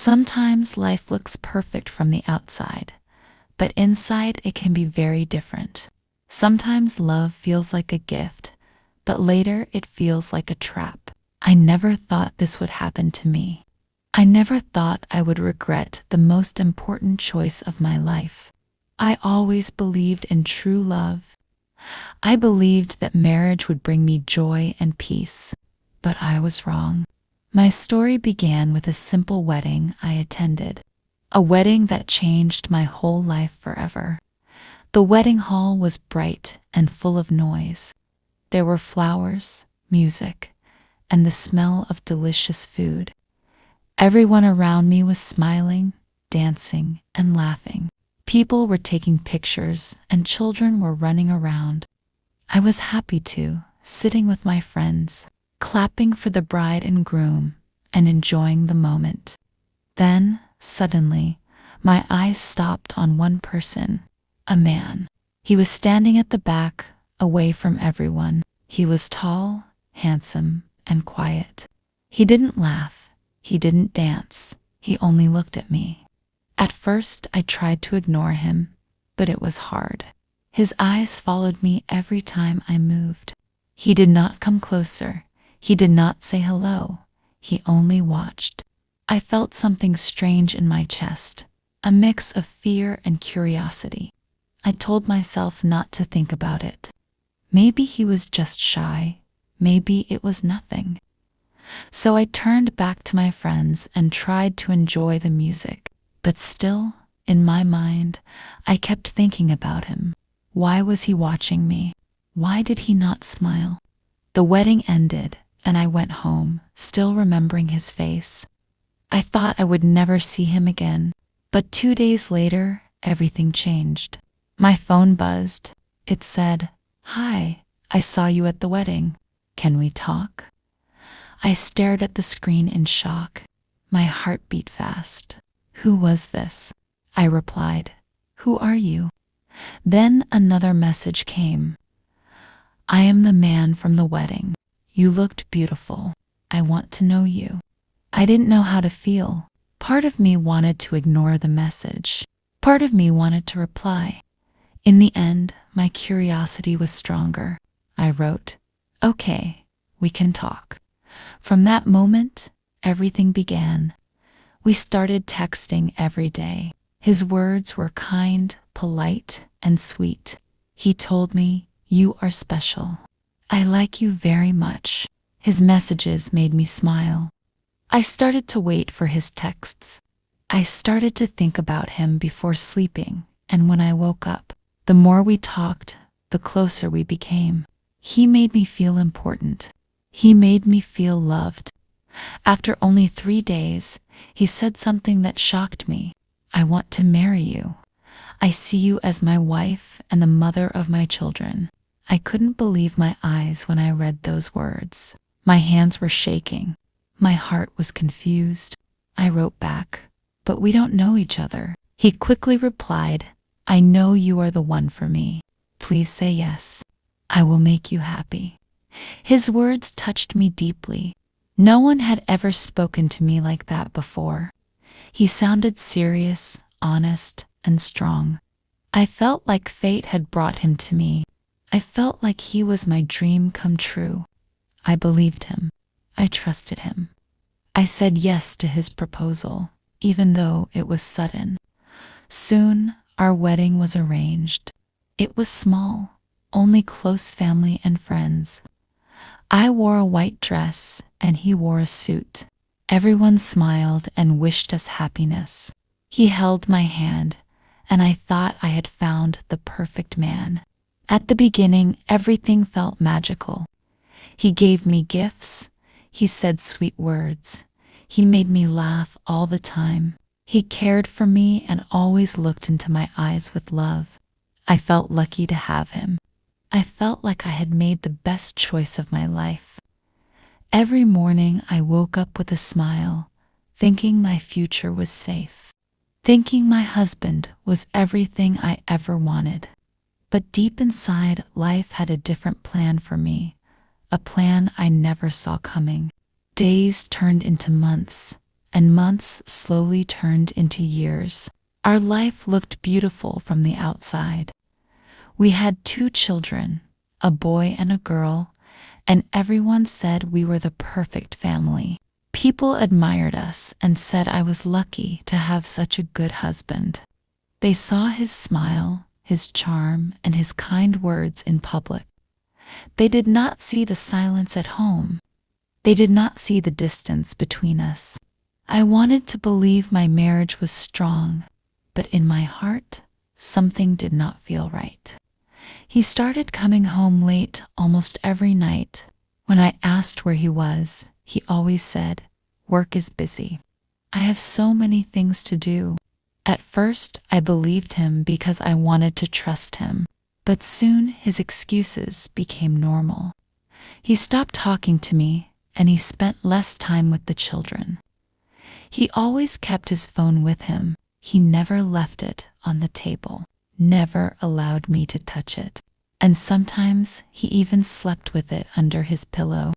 Sometimes life looks perfect from the outside, but inside it can be very different. Sometimes love feels like a gift, but later it feels like a trap. I never thought this would happen to me. I never thought I would regret the most important choice of my life. I always believed in true love. I believed that marriage would bring me joy and peace, but I was wrong. My story began with a simple wedding I attended, a wedding that changed my whole life forever. The wedding hall was bright and full of noise. There were flowers, music, and the smell of delicious food. Everyone around me was smiling, dancing, and laughing. People were taking pictures and children were running around. I was happy too, sitting with my friends, clapping for the bride and groom, and enjoying the moment. Then, suddenly, my eyes stopped on one person, a man. He was standing at the back, away from everyone. He was tall, handsome, and quiet. He didn't laugh. He didn't dance. He only looked at me. At first, I tried to ignore him, but it was hard. His eyes followed me every time I moved. He did not come closer. He did not say hello. He only watched. I felt something strange in my chest, a mix of fear and curiosity. I told myself not to think about it. Maybe he was just shy. Maybe it was nothing. So I turned back to my friends and tried to enjoy the music. But still, in my mind, I kept thinking about him. Why was he watching me? Why did he not smile? The wedding ended, and I went home, still remembering his face. I thought I would never see him again. But 2 days later, everything changed. My phone buzzed. It said, "Hi, I saw you at the wedding. Can we talk?" I stared at the screen in shock. My heart beat fast. "Who was this?" I replied. "Who are you?" Then another message came. "I am the man from the wedding. You looked beautiful. I want to know you." I didn't know how to feel. Part of me wanted to ignore the message. Part of me wanted to reply. In the end, my curiosity was stronger. I wrote, "Okay, we can talk." From that moment, everything began. We started texting every day. His words were kind, polite, and sweet. He told me, "You are special. I like you very much." His messages made me smile. I started to wait for his texts. I started to think about him before sleeping, and when I woke up, the more we talked, the closer we became. He made me feel important. He made me feel loved. After only 3 days, he said something that shocked me. "I want to marry you. I see you as my wife and the mother of my children." I couldn't believe my eyes when I read those words. My hands were shaking. My heart was confused. I wrote back, "But we don't know each other." He quickly replied, "I know you are the one for me. Please say yes. I will make you happy." His words touched me deeply. No one had ever spoken to me like that before. He sounded serious, honest, and strong. I felt like fate had brought him to me. I felt like he was my dream come true. I believed him. I trusted him. I said yes to his proposal, even though it was sudden. Soon, our wedding was arranged. It was small, only close family and friends. I wore a white dress and he wore a suit. Everyone smiled and wished us happiness. He held my hand, and I thought I had found the perfect man. At the beginning, everything felt magical. He gave me gifts. He said sweet words. He made me laugh all the time. He cared for me and always looked into my eyes with love. I felt lucky to have him. I felt like I had made the best choice of my life. Every morning I woke up with a smile, thinking my future was safe, thinking my husband was everything I ever wanted. But deep inside, life had a different plan for me, a plan I never saw coming. Days turned into months, and months slowly turned into years. Our life looked beautiful from the outside. We had 2 children, a boy and a girl, and everyone said we were the perfect family. People admired us and said I was lucky to have such a good husband. They saw his smile, his charm, and his kind words in public. They did not see the silence at home. They did not see the distance between us. I wanted to believe my marriage was strong, but in my heart, something did not feel right. He started coming home late almost every night. When I asked where he was, he always said, "Work is busy. I have so many things to do." At first, I believed him because I wanted to trust him, but soon his excuses became normal. He stopped talking to me, and he spent less time with the children. He always kept his phone with him. He never left it on the table, never allowed me to touch it, and sometimes he even slept with it under his pillow.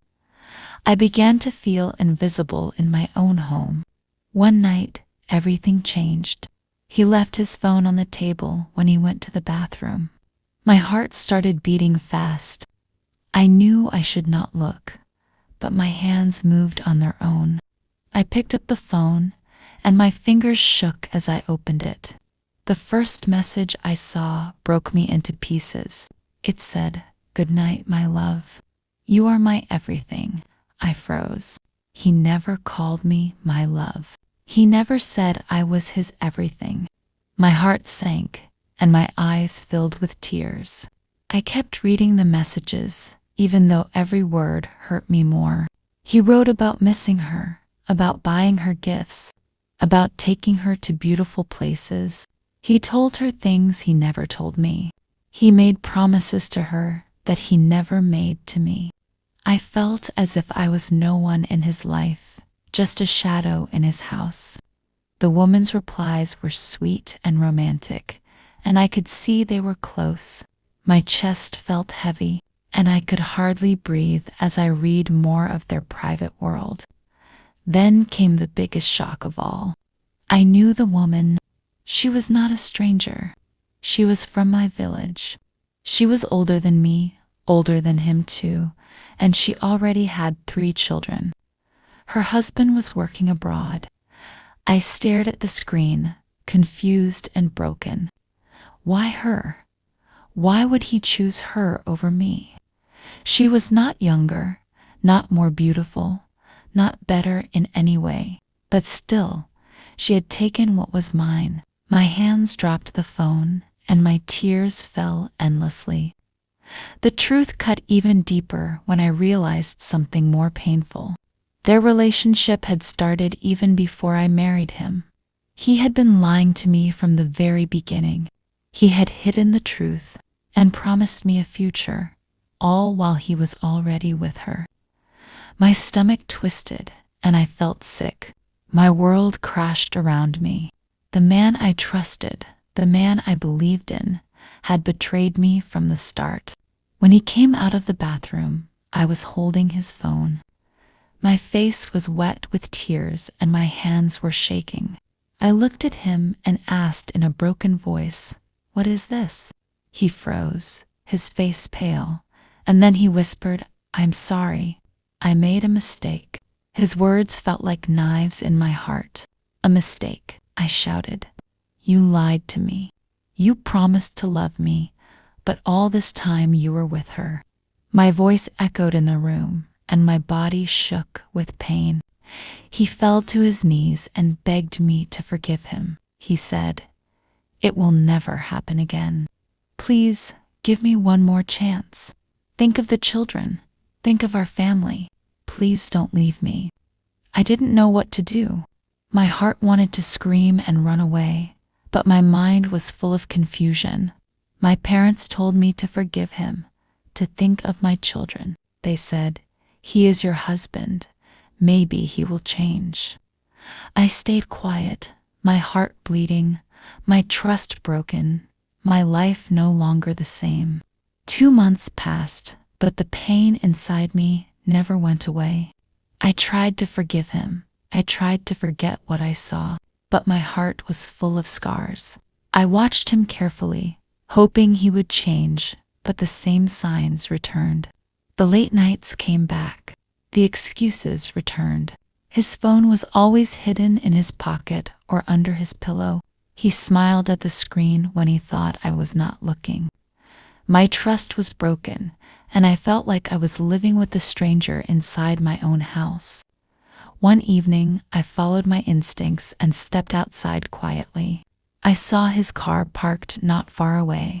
I began to feel invisible in my own home. One night, everything changed. He left his phone on the table when he went to the bathroom. My heart started beating fast. I knew I should not look, but my hands moved on their own. I picked up the phone, and my fingers shook as I opened it. The first message I saw broke me into pieces. It said, "Good night, my love. You are my everything." I froze. He never called me my love. He never said I was his everything. My heart sank, and my eyes filled with tears. I kept reading the messages, even though every word hurt me more. He wrote about missing her, about buying her gifts, about taking her to beautiful places. He told her things he never told me. He made promises to her that he never made to me. I felt as if I was no one in his life, just a shadow in his house. The woman's replies were sweet and romantic, and I could see they were close. My chest felt heavy, and I could hardly breathe as I read more of their private world. Then came the biggest shock of all. I knew the woman. She was not a stranger. She was from my village. She was older than me, older than him too, and she already had 3 children. Her husband was working abroad. I stared at the screen, confused and broken. Why her? Why would he choose her over me? She was not younger, not more beautiful, not better in any way, but still, she had taken what was mine. My hands dropped the phone, and my tears fell endlessly. The truth cut even deeper when I realized something more painful. Their relationship had started even before I married him. He had been lying to me from the very beginning. He had hidden the truth and promised me a future, all while he was already with her. My stomach twisted, and I felt sick. My world crashed around me. The man I trusted, the man I believed in, had betrayed me from the start. When he came out of the bathroom, I was holding his phone. My face was wet with tears and my hands were shaking. I looked at him and asked in a broken voice, "What is this?" He froze, his face pale, and then he whispered, "I'm sorry. I made a mistake." His words felt like knives in my heart. "A mistake," I shouted. "You lied to me. You promised to love me, but all this time you were with her." My voice echoed in the room, and my body shook with pain. He fell to his knees and begged me to forgive him. He said, "It will never happen again. Please, give me one more chance. Think of the children. Think of our family. Please don't leave me." I didn't know what to do. My heart wanted to scream and run away, but my mind was full of confusion. My parents told me to forgive him, to think of my children. They said, "He is your husband. Maybe he will change." I stayed quiet, my heart bleeding, my trust broken, my life no longer the same. 2 months passed, but the pain inside me never went away. I tried to forgive him, I tried to forget what I saw, but my heart was full of scars. I watched him carefully, hoping he would change, but the same signs returned. The late nights came back. The excuses returned. His phone was always hidden in his pocket or under his pillow. He smiled at the screen when he thought I was not looking. My trust was broken, and I felt like I was living with a stranger inside my own house. One evening, I followed my instincts and stepped outside quietly. I saw his car parked not far away.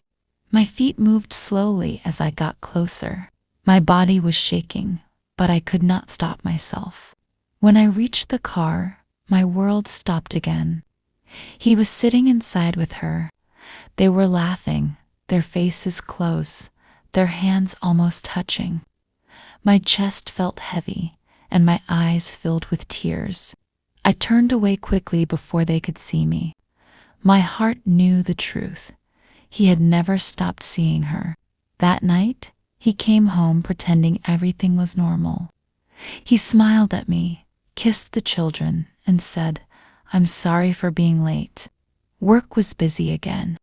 My feet moved slowly as I got closer. My body was shaking, but I could not stop myself. When I reached the car, my world stopped again. He was sitting inside with her. They were laughing, their faces close, their hands almost touching. My chest felt heavy, and my eyes filled with tears. I turned away quickly before they could see me. My heart knew the truth. He had never stopped seeing her. That night, he came home pretending everything was normal. He smiled at me, kissed the children, and said, "I'm sorry for being late." Work was busy again.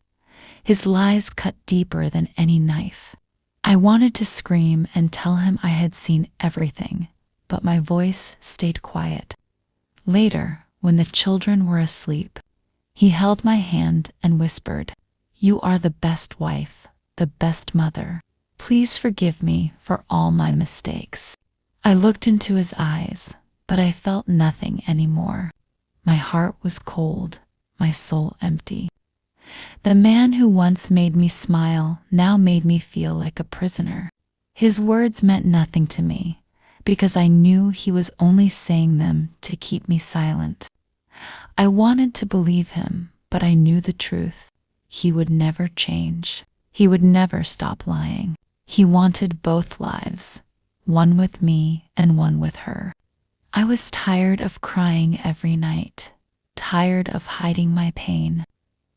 His lies cut deeper than any knife. I wanted to scream and tell him I had seen everything, but my voice stayed quiet. Later, when the children were asleep, he held my hand and whispered, "You are the best wife, the best mother. Please forgive me for all my mistakes." I looked into his eyes, but I felt nothing anymore. My heart was cold, my soul empty. The man who once made me smile now made me feel like a prisoner. His words meant nothing to me, because I knew he was only saying them to keep me silent. I wanted to believe him, but I knew the truth. He would never change. He would never stop lying. He wanted both lives, one with me and one with her. I was tired of crying every night, tired of hiding my pain,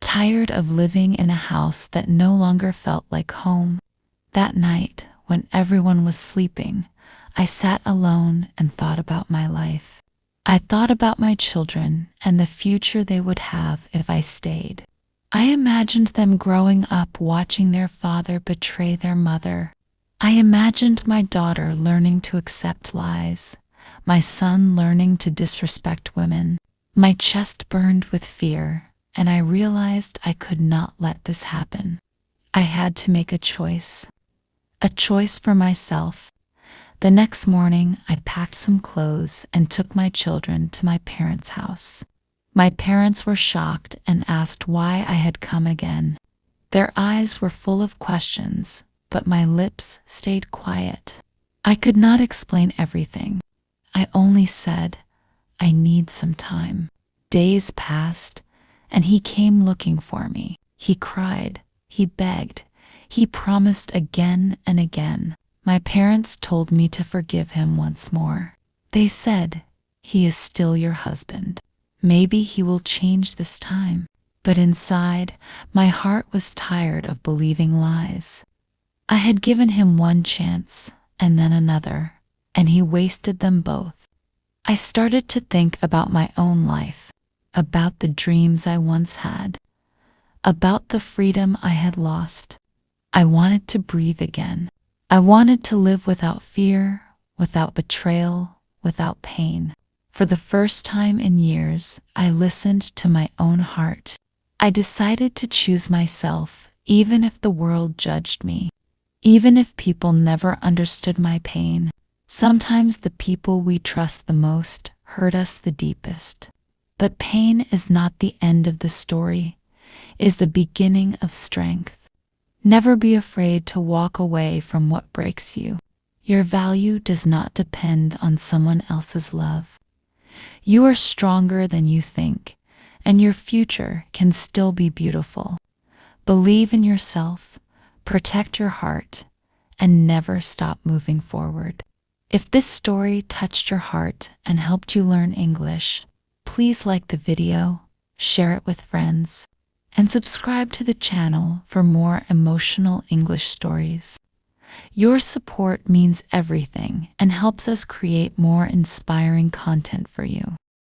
tired of living in a house that no longer felt like home. That night, when everyone was sleeping, I sat alone and thought about my life. I thought about my children and the future they would have if I stayed. I imagined them growing up watching their father betray their mother. I imagined my daughter learning to accept lies, my son learning to disrespect women. My chest burned with fear, and I realized I could not let this happen. I had to make a choice for myself. The next morning, I packed some clothes and took my children to my parents' house. My parents were shocked and asked why I had come again. Their eyes were full of questions, but my lips stayed quiet. I could not explain everything. I only said, "I need some time." Days passed, and he came looking for me. He cried, he begged, he promised again and again. My parents told me to forgive him once more. They said, "He is still your husband. Maybe he will change this time." But inside, my heart was tired of believing lies. I had given him one chance, and then another, and he wasted them both. I started to think about my own life, about the dreams I once had, about the freedom I had lost. I wanted to breathe again. I wanted to live without fear, without betrayal, without pain. For the first time in years, I listened to my own heart. I decided to choose myself, even if the world judged me, even if people never understood my pain. Sometimes the people we trust the most hurt us the deepest. But pain is not the end of the story, it is the beginning of strength. Never be afraid to walk away from what breaks you. Your value does not depend on someone else's love. You are stronger than you think, and your future can still be beautiful. Believe in yourself, protect your heart, and never stop moving forward. If this story touched your heart and helped you learn English, please like the video, share it with friends, and subscribe to the channel for more emotional English stories. Your support means everything and helps us create more inspiring content for you.